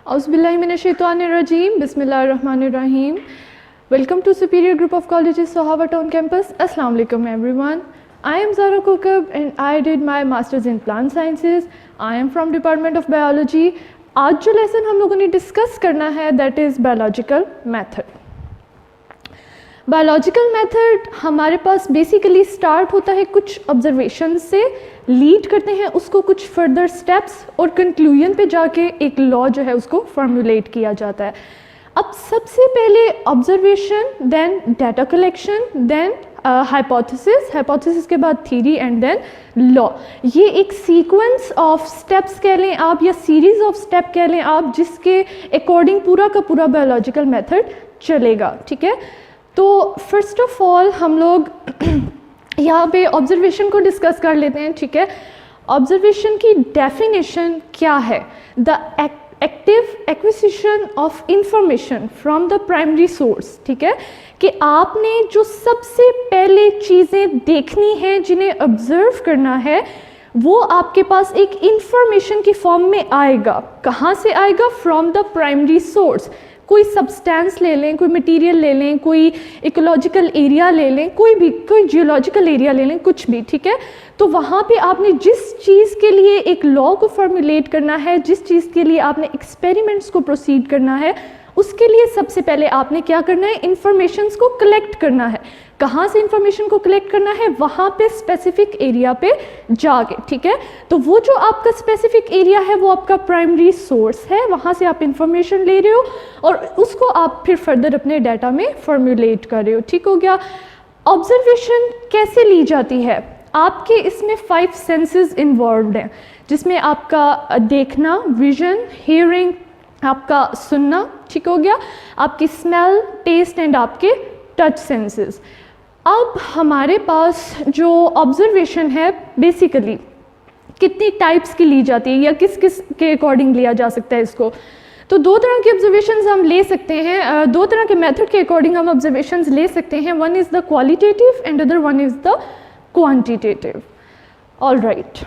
Auzubillahiminash-shaytanir-rajeem. Bismillahir-rahmanir-rahim. Welcome to Superior Group of Colleges, Sohawa Town Campus. Assalamu alaikum everyone. I am Zara Kokab and I did my Masters in Plant Sciences. I am from Department of Biology. आज जो lesson हम लोगों ने discuss करना है that is biological method. Biological method हमारे पास basically start होता है कुछ ऑब्जर्वेशन से, लीड करते हैं उसको कुछ फर्दर स्टेप्स और कंक्लूजन पे जाके एक लॉ जो है उसको फॉर्मुलेट किया जाता है. अब सबसे पहले observation, then data collection, then hypothesis के बाद थ्योरी एंड देन लॉ. ये एक सीक्वेंस ऑफ स्टेप्स कह लें आप या सीरीज ऑफ स्टेप कह लें आप, जिसके अकॉर्डिंग पूरा का पूरा बायोलॉजिकल मेथड चलेगा. ठीक है, तो फर्स्ट ऑफ ऑल हम लोग यहाँ पे ऑब्जर्वेशन को डिस्कस कर लेते हैं. ठीक है, ऑब्जर्वेशन की डेफिनेशन क्या है? The active acquisition of information from the primary source. ठीक है, कि आपने जो सबसे पहले चीज़ें देखनी हैं, जिन्हें ऑब्जर्व करना है, वो आपके पास एक इंफॉर्मेशन की फॉर्म में आएगा. कहाँ से आएगा? From the primary source. कोई सब्सटेंस ले लें, कोई मटेरियल ले लें, कोई इकोलॉजिकल एरिया ले लें, कोई जियोलॉजिकल एरिया ले लें, कुछ भी. ठीक है, तो वहाँ पे आपने जिस चीज़ के लिए एक लॉ को फॉर्मुलेट करना है, जिस चीज़ के लिए आपने एक्सपेरिमेंट्स को प्रोसीड करना है, उसके लिए सबसे पहले आपने क्या करना है? इंफॉर्मेशंस को कलेक्ट करना है. कहाँ से इंफॉर्मेशन को कलेक्ट करना है? वहाँ पे स्पेसिफिक एरिया पे जाके. ठीक है, तो वो जो आपका स्पेसिफिक एरिया है वो आपका प्राइमरी सोर्स है, वहाँ से आप इंफॉर्मेशन ले रहे हो और उसको आप फिर फर्दर अपने डाटा में फॉर्मुलेट कर रहे हो. ठीक हो गया. ऑब्जर्वेशन कैसे ली जाती है? आपके इसमें 5 सेंसेस इन्वॉल्व हैं, जिसमें आपका देखना, विजन, हियरिंग, आपका सुनना, ठीक हो गया, आपकी स्मेल, टेस्ट एंड आपके टच सेंसेस. अब हमारे पास जो ऑब्जर्वेशन है बेसिकली कितनी टाइप्स की ली जाती है या किस किस के अकॉर्डिंग लिया जा सकता है इसको? तो 2 तरह के ऑब्जर्वेशंस हम ले सकते हैं, 2 तरह के मेथड के अकॉर्डिंग हम ऑब्जर्वेशंस ले सकते हैं. One is the qualitative and other one is the quantitative. All right,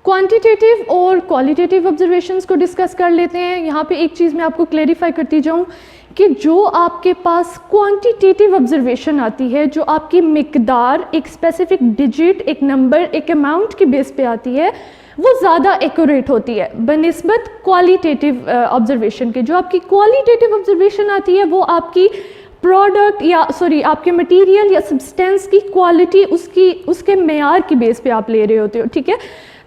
quantitative और क्वालिटेटिव ऑब्जर्वेशंस को डिस्कस कर लेते हैं. यहाँ पे एक चीज़ मैं आपको क्लेरिफाई करती जाऊँ कि जो आपके पास क्वांटिटेटिव ऑब्जर्वेशन आती है, जो आपकी मिकदार, एक स्पेसिफिक डिजिट, एक नंबर, एक अमाउंट की बेस पे आती है, वो ज़्यादा एक्यूरेट होती है बनिस्बत क्वालिटेटिव ऑब्जर्वेशन के. जो आपकी क्वालिटेटिव ऑब्जर्वेशन आती है वो आपकी प्रोडक्ट या आपके मटेरियल या सब्सटेंस की क्वालिटी, उसके मेयार की बेस पे आप ले रहे होते हो. ठीक है,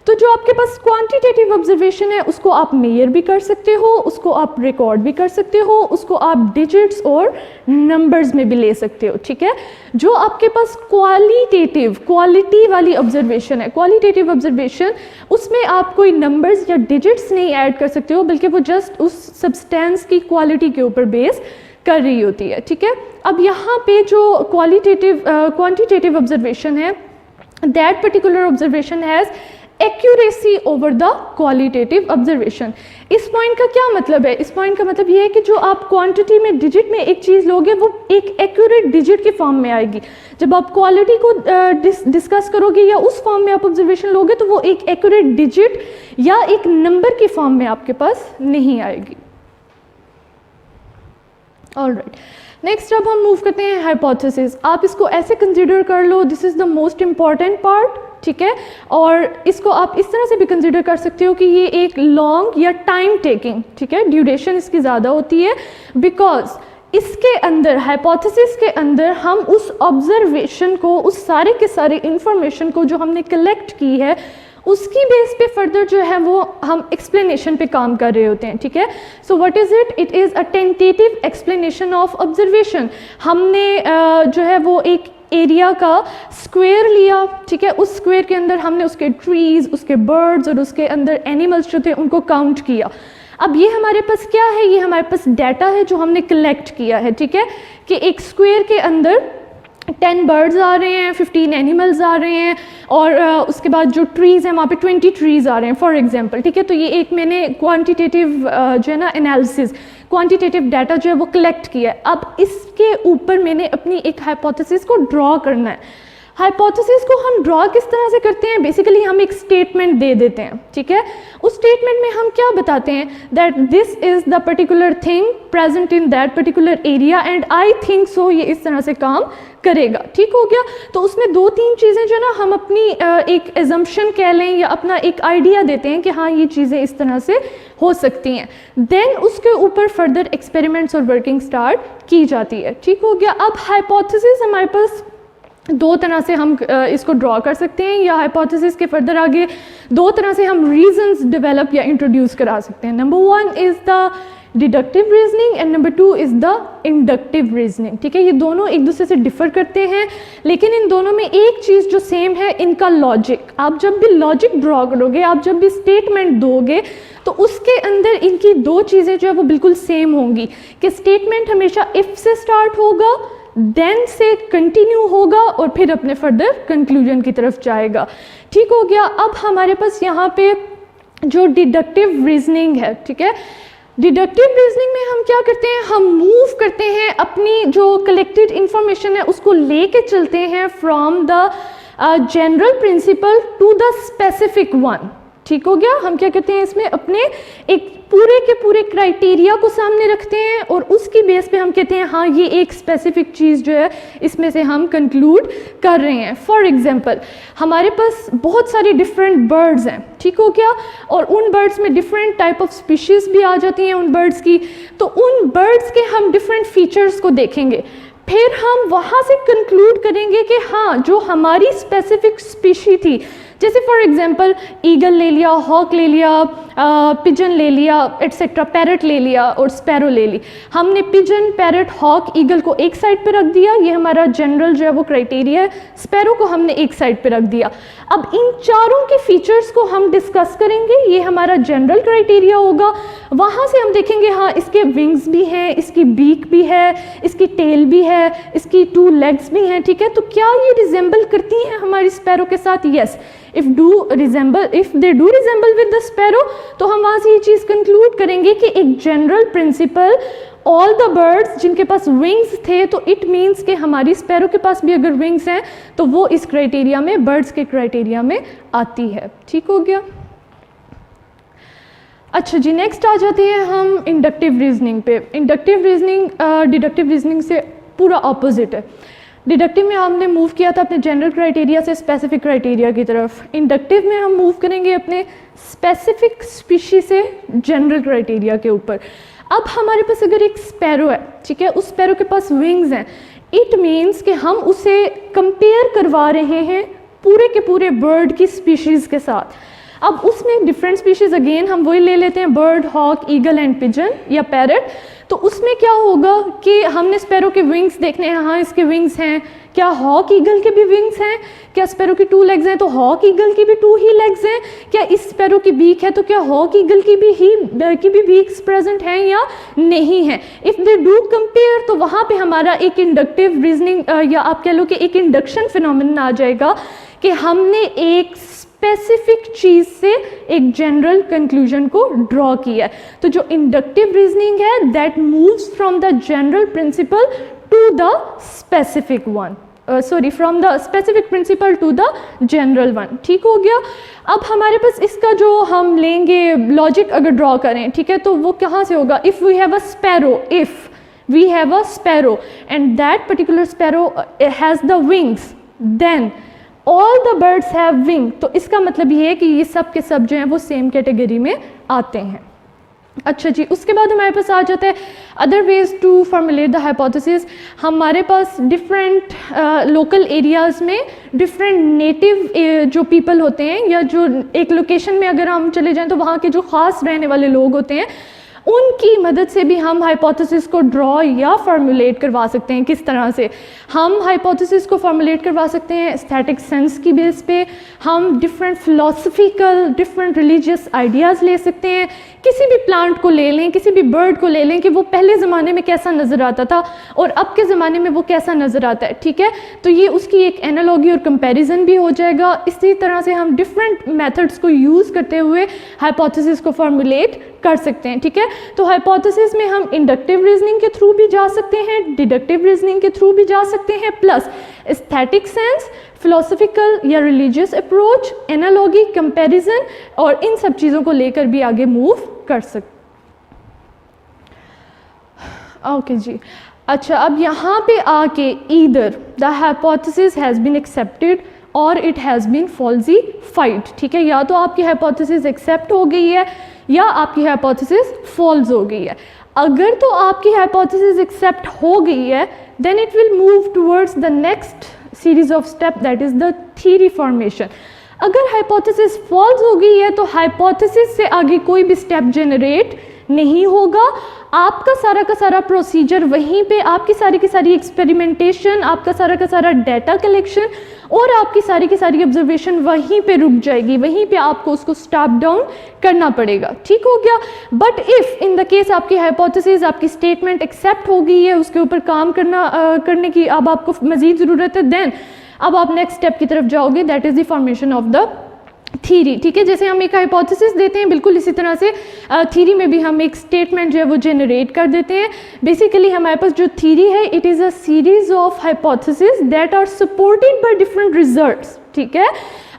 तो जो आपके पास क्वांटिटेटिव ऑब्जर्वेशन है उसको आप मेयर भी कर सकते हो, उसको आप रिकॉर्ड भी कर सकते हो, उसको आप डिजिट्स और नंबर्स में भी ले सकते हो. ठीक है, जो आपके पास क्वालिटेटिव, क्वालिटी वाली ऑब्जर्वेशन है, क्वालिटेटिव ऑब्जर्वेशन, उसमें आप कोई नंबर्स या डिजिट्स नहीं ऐड कर सकते हो, बल्कि वो जस्ट उस सब्सटेंस की क्वालिटी के ऊपर बेस कर रही होती है. ठीक है, अब यहाँ पे जो क्वांटिटेटिव ऑब्जर्वेशन है, that particular observation has accuracy over the qualitative observation. इस पॉइंट का क्या मतलब है? इस पॉइंट का मतलब ये है कि जो आप क्वांटिटी में, डिजिट में एक चीज़ लोगे वो एक एक्यूरेट डिजिट की फॉर्म में आएगी. जब आप क्वालिटी को डिस्कस करोगे या उस फॉर्म में आप ऑब्जर्वेशन लोगे तो वो एक एक्यूरेट डिजिट या एक नंबर की फॉर्म में आपके पास नहीं आएगी. ऑलराइट, नेक्स्ट अब हम मूव करते हैं हाइपोथेसिस. आप इसको ऐसे कंसिडर कर लो, this is the most important part. ठीक है, और इसको आप इस तरह से भी कंसिडर कर सकते हो कि ये एक लॉन्ग या टाइम टेकिंग, ठीक है, ड्यूरेशन इसकी ज़्यादा होती है, बिकॉज इसके अंदर, हाइपोथेसिस के अंदर, हम उस ऑब्जर्वेशन को, उस सारे के सारे इंफॉर्मेशन को जो हमने कलेक्ट की है, उसकी बेस पे फर्दर जो है वो हम एक्सप्लेनेशन पे काम कर रहे होते हैं. ठीक है, सो what is it? It is a tentative explanation of observation. हमने जो है वो एक एरिया का स्क्वायर लिया. ठीक है, उस स्क्वायर के अंदर हमने उसके ट्रीज़, उसके बर्ड्स और उसके अंदर एनिमल्स जो थे उनको काउंट किया. अब ये हमारे पास क्या है? ये हमारे पास डाटा है जो हमने कलेक्ट किया है. ठीक है, कि एक स्क्वायर के अंदर 10 बर्ड्स आ रहे हैं, 15 एनिमल्स आ रहे हैं और उसके बाद जो ट्रीज़ हैं वहाँ पे 20 ट्रीज़ आ रहे हैं फॉर एग्जांपल. ठीक है, तो ये एक मैंने क्वांटिटेटिव जो है ना एनालिसिस, क्वांटिटेटिव डाटा जो है वो कलेक्ट किया है. अब इसके ऊपर मैंने अपनी एक हाइपोथेसिस को ड्रॉ करना है. हाइपोथेसिस को हम ड्रॉ किस तरह से करते हैं, बेसिकली हम एक स्टेटमेंट दे देते हैं, ठीक है। उस स्टेटमेंट में हम क्या बताते हैं, that this is the particular thing present in that particular area and I think so, ये इस तरह से काम करेगा, ठीक हो गया। तो उसमें 2-3 चीज़ें जो ना हम अपनी एक एजम्पशन कह लें या अपना एक आइडिया देते हैं कि हाँ ये चीज़ें इस तरह से हो सकती हैं, देन उसके ऊपर फर्दर एक्सपेरिमेंट्स और वर्किंग स्टार्ट की जाती है, ठीक हो गया। अब हाइपोथेसिस हमारे पास 2 तरह से हम इसको ड्रॉ कर सकते हैं, या हाइपोथेसिस के फर्दर आगे 2 तरह से हम रीजंस डेवलप या इंट्रोड्यूस करा सकते हैं। Number 1 is the deductive reasoning and number 2 is the inductive reasoning, ठीक है। ये दोनों एक दूसरे से डिफर करते हैं, लेकिन इन दोनों में एक चीज़ जो सेम है, इनका लॉजिक। आप जब भी लॉजिक ड्रॉ करोगे, आप जब भी स्टेटमेंट दोगे, तो उसके अंदर इनकी 2 चीज़ें जो है वो बिल्कुल सेम होंगी कि स्टेटमेंट हमेशा इफ़ से स्टार्ट होगा, देन से कंटिन्यू होगा और फिर अपने फर्दर कंक्लूजन की तरफ जाएगा, ठीक हो गया। अब हमारे पास यहाँ पे जो डिडक्टिव रीजनिंग है, ठीक है, डिडक्टिव रीजनिंग में हम क्या करते हैं, हम मूव करते हैं, अपनी जो कलेक्टेड इंफॉर्मेशन है उसको लेके चलते हैं from the general principle to the specific one, ठीक हो गया। हम क्या करते हैं, इसमें अपने एक पूरे के पूरे क्राइटेरिया को सामने रखते हैं और उसकी बेस पे हम कहते हैं हाँ ये एक स्पेसिफिक चीज़ जो है इसमें से हम कंक्लूड कर रहे हैं। फॉर एग्जांपल, हमारे पास बहुत सारी डिफरेंट बर्ड्स हैं, ठीक हो गया, और उन बर्ड्स में डिफरेंट टाइप ऑफ स्पीशीज़ भी आ जाती हैं उन बर्ड्स की, तो उन बर्ड्स के हम डिफरेंट फीचर्स को देखेंगे, फिर हम वहाँ से कंक्लूड करेंगे कि हाँ जो हमारी स्पेसिफिक स्पीशी थी, जैसे फॉर एग्जांपल ईगल ले लिया, हॉक ले लिया, पिजन ले लिया, एटसेट्रा, पैरट ले लिया और स्पैरो ले ली। हमने पिजन, पैरट, हॉक, ईगल को एक साइड पे रख दिया, ये हमारा जनरल जो है वो क्राइटेरिया है। स्पैरो को हमने एक साइड पे रख दिया। अब इन चारों के फीचर्स को हम डिस्कस करेंगे, ये हमारा जनरल क्राइटेरिया होगा। वहाँ से हम देखेंगे हाँ इसके विंग्स भी हैं, इसकी बीक भी है, इसकी टेल भी है, इसकी 2 लेग्स भी हैं, ठीक है। तो क्या ये रिजेंबल करती हैं हमारी स्पैरो के साथ? Yes, if they do resemble with the sparrow, तो हम वहाँ से ये चीज़ कंक्लूड करेंगे कि एक general principle, all the birds जिनके पास विंग्स थे, तो इट मीन्स कि हमारी स्पैरो के पास भी अगर विंग्स हैं तो वो इस क्राइटेरिया में, बर्ड्स के क्राइटेरिया में आती है, ठीक हो गया। अच्छा जी, नेक्स्ट आ जाते हैं हम इंडक्टिव रीजनिंग पे। इंडक्टिव रीजनिंग डिडक्टिव रीजनिंग से पूरा ऑपोजिट है। डिडक्टिव में हमने मूव किया था अपने जनरल क्राइटेरिया से स्पेसिफिक क्राइटेरिया की तरफ, इंडक्टिव में हम मूव करेंगे अपने स्पेसिफिक स्पीशी से जनरल क्राइटेरिया के ऊपर। अब हमारे पास अगर एक स्पैरो है, ठीक है, उस स्पैरो के पास विंग्स हैं, इट मीन्स कि हम उसे कंपेयर करवा रहे हैं पूरे के पूरे बर्ड की स्पीशीज़ के साथ। अब उसमें डिफरेंट स्पीशीज़, अगेन हम वही ले लेते हैं, bird, hawk, eagle and pigeon या पैरट। तो उसमें क्या होगा कि हमने स्पैरो के विंग्स देखने हैं, हाँ इसके विंग्स हैं, क्या हॉक ईगल के भी विंग्स हैं? क्या स्पैरो की 2 लेग्स हैं तो हॉक ईगल की भी 2 ही लेग्स हैं? क्या इस स्पैरो की बीक है तो क्या हॉक ईगल की भी बीक्स प्रेजेंट हैं या नहीं है? इफ़ दे डू कंपेयर, तो वहाँ पे हमारा एक इंडक्टिव रीजनिंग या आप कह लो कि एक इंडक्शन फिनोमेनन आ जाएगा कि हमने एक स्पेसिफिक चीज़ से एक जनरल कंक्लूजन को ड्रॉ किया है। तो जो इंडक्टिव रीजनिंग है that moves from the general principle to the specific one, from the specific principle to the general one, ठीक हो गया। अब हमारे पास इसका जो हम लेंगे लॉजिक अगर ड्रॉ करें, ठीक है, तो वो कहाँ से होगा? If we have a sparrow and that particular sparrow has the wings, then all the birds have wing. तो इसका मतलब ये है कि ये सब के सब जो हैं वो सेम कैटेगरी में आते हैं। अच्छा जी, उसके बाद हमारे पास आ जाता है other ways to formulate the hypothesis. हमारे पास डिफरेंट लोकल एरियाज़ में डिफरेंट नेटिव जो पीपल होते हैं, या जो एक लोकेशन में अगर हम चले जाएं तो वहाँ के जो ख़ास रहने वाले लोग होते हैं, उनकी मदद से भी हम हाइपोथेसिस को ड्रॉ या फॉर्मुलेट करवा सकते हैं। किस तरह से हम हाइपोथेसिस को फॉर्मुलेट करवा सकते हैं? एस्थेटिक सेंस की बेस पे हम different philosophical, different religious ideas ले सकते हैं। किसी भी प्लांट को ले लें, किसी भी बर्ड को ले लें कि वो पहले ज़माने में कैसा नज़र आता था और अब के ज़माने में वो कैसा नज़र आता है, ठीक है। तो ये उसकी एक एनालॉगी और कंपैरिजन भी हो जाएगा। इसी तरह से हम डिफरेंट मेथड्स को यूज़ करते हुए हाइपोथेसिस को फॉर्मुलेट कर सकते हैं, ठीक है। तो हाइपोथेसिस में हम इंडक्टिव रीजनिंग के थ्रू भी जा सकते हैं, डिडक्टिव रीजनिंग के थ्रू भी जा सकते हैं, प्लस एस्थेटिक सेंस, फिलोसफिकल या रिलीजियस अप्रोच, एनालॉजी, कंपैरिजन और इन सब चीज़ों को लेकर भी आगे मूव कर सकते। ओके जी, अच्छा अब यहाँ पे आके either the hypothesis has been accepted और इट हैज़ बीन फॉल्सिफाइड, ठीक है, या तो आपकी हाइपोथेसिस एक्सेप्ट हो गई है या आपकी हाइपोथेसिस फॉल्स हो गई है। अगर तो आपकी हाइपोथेसिस एक्सेप्ट हो गई है then it will move towards the next series of step that is the theory formation. अगर हाइपोथेसिस फॉल्स हो गई है तो हाइपोथेसिस से आगे कोई भी स्टेप जनरेट नहीं होगा, आपका सारा का सारा प्रोसीजर वहीं पे, आपकी सारी की सारी एक्सपेरिमेंटेशन, आपका सारा का सारा डाटा कलेक्शन और आपकी सारी की सारी ऑब्जर्वेशन वहीं पे रुक जाएगी, वहीं पे आपको उसको स्टॉप डाउन करना पड़ेगा, ठीक हो गया। But if in the case आपकी हाइपोथेसिस, आपकी स्टेटमेंट एक्सेप्ट हो गई है, उसके ऊपर काम करने की अब आपको मज़ीद ज़रूरत है, देन अब आप नेक्स्ट स्टेप की तरफ जाओगे, that is the formation of the theory, ठीक है। जैसे हम एक हाइपोथेसिस देते हैं, बिल्कुल इसी तरह से थीरी में भी हम एक स्टेटमेंट जो है वो जनरेट कर देते हैं। बेसिकली हमारे पास जो थीरी है it is a series of hypothesis that are supported by different results, ठीक है।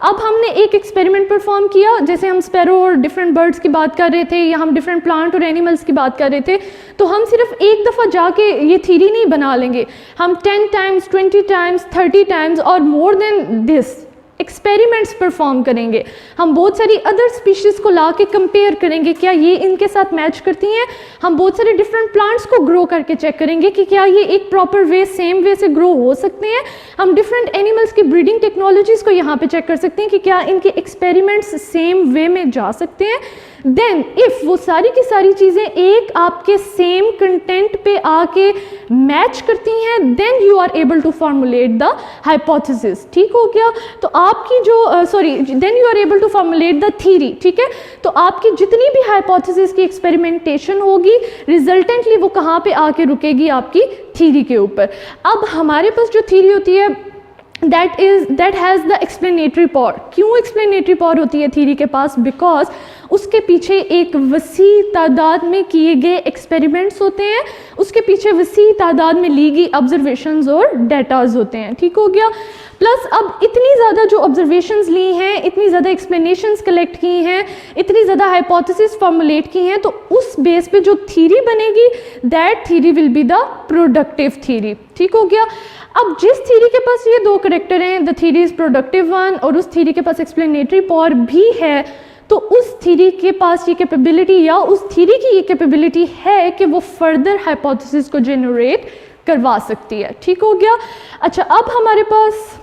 अब हमने एक एक्सपेरिमेंट परफॉर्म किया, जैसे हम स्पैरो और डिफरेंट बर्ड्स की बात कर रहे थे या हम डिफरेंट प्लांट और एनिमल्स की बात कर रहे थे, तो हम सिर्फ एक दफ़ा जाके ये थीरी नहीं बना लेंगे, हम 10 टाइम्स, 20 टाइम्स, 30 टाइम्स और more than this experiments perform करेंगे। हम बहुत सारी अदर स्पीशीज़ को ला के कंपेयर करेंगे, क्या ये इनके साथ मैच करती हैं। हम बहुत सारे डिफरेंट प्लांट्स को ग्रो करके चेक करेंगे कि क्या ये एक प्रॉपर वे, सेम वे से ग्रो हो सकते हैं। हम डिफरेंट एनिमल्स की ब्रीडिंग टेक्नोलॉजीज़ को यहाँ पे चेक कर सकते हैं कि क्या इनके एक्सपेरिमेंट्स सेम वे में जा सकते हैं। देन इफ़ वो सारी की सारी चीज़ें एक आपके सेम कंटेंट पे आके मैच करती हैं, then you are able to formulate the hypothesis, ठीक हो गया। तो आपकी जो then you are able to formulate the theory, ठीक है। तो आपकी जितनी भी हाइपोथेसिस की एक्सपेरिमेंटेशन होगी, रिजल्टेंटली वो कहाँ पे आके रुकेगी, आपकी थीरी के ऊपर। अब हमारे पास जो थीरी होती है that has the explanatory power। क्यों explanatory power होती है थीरी के पास? बिकॉज उसके पीछे एक वसी तादाद में किए गए एक्सपेरिमेंट्स होते हैं, उसके पीछे वसी तादाद में ली गई ऑब्जर्वेशंस और डेटाज होते हैं, ठीक हो गया। प्लस अब इतनी ज़्यादा जो ऑब्जर्वेशंस ली हैं, इतनी ज़्यादा एक्सप्लेनेशंस कलेक्ट की हैं, इतनी ज़्यादा हाइपोथेसिस फॉर्मुलेट की हैं, तो उस बेस पे जो थीरी बनेगी that theory will be the productive theory, ठीक हो गया। अब जिस थीरी के पास ये दो करेक्टर हैं, the theory is productive one, और उस थीरी के पास एक्सप्लेनेटरी पावर भी है, तो उस थीरी के पास ये कैपेबिलिटी या उस थीरी की ये कैपेबिलिटी है कि वो फर्दर हाइपोथेसिस को जनरेट करवा सकती है, ठीक हो गया। अच्छा, अब हमारे पास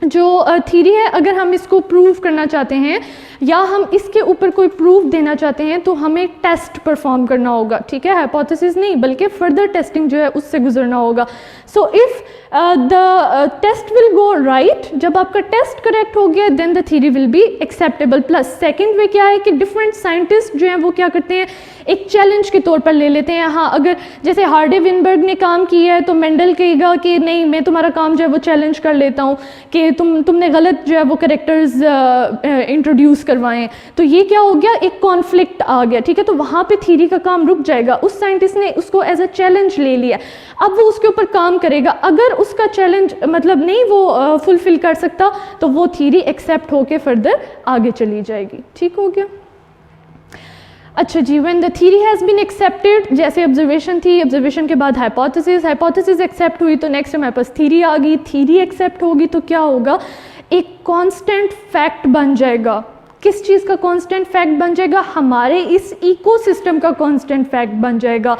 जो थीरी है, अगर हम इसको प्रूव करना चाहते हैं या हम इसके ऊपर कोई प्रूफ देना चाहते हैं तो हमें टेस्ट परफॉर्म करना होगा, ठीक है। हाइपोथेसिस नहीं बल्कि फर्दर टेस्टिंग जो है उससे गुजरना होगा। So if the test will go right, जब आपका टेस्ट करेक्ट हो गया then the theory will be acceptable. Plus second way क्या है कि डिफरेंट साइंटिस्ट जो हैं वो क्या करते हैं, एक चैलेंज के तौर पर ले लेते हैं। हाँ, अगर जैसे हार्डे विनबर्ग ने काम किया है तो मेंडल कहेगा कि नहीं, मैं तुम्हारा काम जो है वो चैलेंज कर लेता हूँ कि तुमने गलत जो है वो करेक्टर्स इंट्रोड्यूस करवाएं। तो ये क्या हो गया, एक कॉन्फ्लिक्ट आ गया, ठीक है। तो वहाँ पे थीरी का काम रुक जाएगा। उस साइंटिस्ट ने उसको एज अ चैलेंज ले लिया, अब वो उसके ऊपर काम करेगा। अगर उसका चैलेंज मतलब नहीं वो फुलफिल कर सकता तो वो थीरी एक्सेप्ट होके फर्दर आगे चली जाएगी, ठीक हो गया। अच्छा जी, when the theory has been accepted, जैसे ऑब्जर्वेशन थी, ऑब्जर्वेशन के बाद हाइपोथेसिस, हाइपोथेसिस एक्सेप्ट हुई तो नेक्स्ट हमारे पास थीरी आ गई, थीरी एक्सेप्ट होगी तो क्या होगा, एक कांस्टेंट फैक्ट बन जाएगा। किस चीज़ का कांस्टेंट फैक्ट बन जाएगा, हमारे इस इकोसिस्टम का कांस्टेंट फैक्ट बन जाएगा।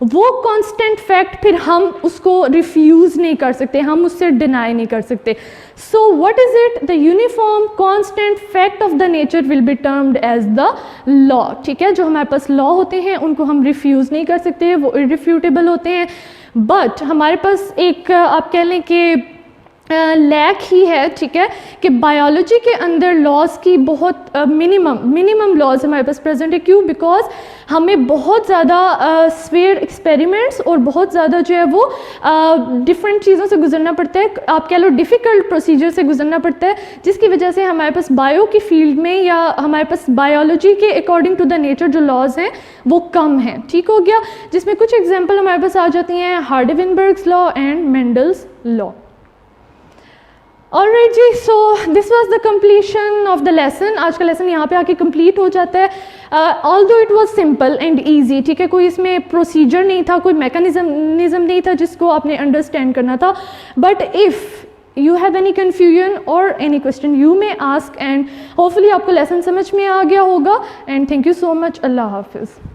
वो कांस्टेंट फैक्ट फिर हम उसको रिफ्यूज़ नहीं कर सकते, हम उससे डिनाई नहीं कर सकते। So what is it, the uniform constant fact of the nature will be termed as the law, ठीक है। जो हमारे पास लॉ होते हैं उनको हम रिफ्यूज़ नहीं कर सकते, वो इररिफ्यूटेबल होते हैं। बट हमारे पास एक आप कह लें कि लैक ही है, ठीक है, कि बायोलॉजी के अंदर लॉज की बहुत मिनिमम लॉज हमारे पास प्रेजेंट है। क्यों? बिकॉज हमें बहुत ज़्यादा स्वेयर एक्सपेरिमेंट्स और बहुत ज़्यादा जो है वो डिफरेंट चीज़ों से गुजरना पड़ता है, आप कह लो डिफ़िकल्ट प्रोसीजर से गुजरना पड़ता है, जिसकी वजह से हमारे पास बायो की फील्ड में या हमारे पास बायोलॉजी के अकॉर्डिंग टू द नेचर जो लॉज हैं वो कम हैं। ठीक हो गया, जिसमें कुछ एग्जाम्पल हमारे पास आ जाती हैं, Hardy Weinberg's law and Mendel's law. Alright जी, so this was the completion of the lesson. आज का लेसन यहाँ पे आके कंप्लीट हो जाता है। Although it was simple and easy, ठीक है, कोई इसमें प्रोसीजर नहीं था, कोई मैकेनिज्म नहीं था जिसको आपने अंडरस्टैंड करना था। But if you have any confusion और any question you may ask, and hopefully आपको लेसन समझ में आ गया होगा। And thank you so much. अल्लाह हाफिज़।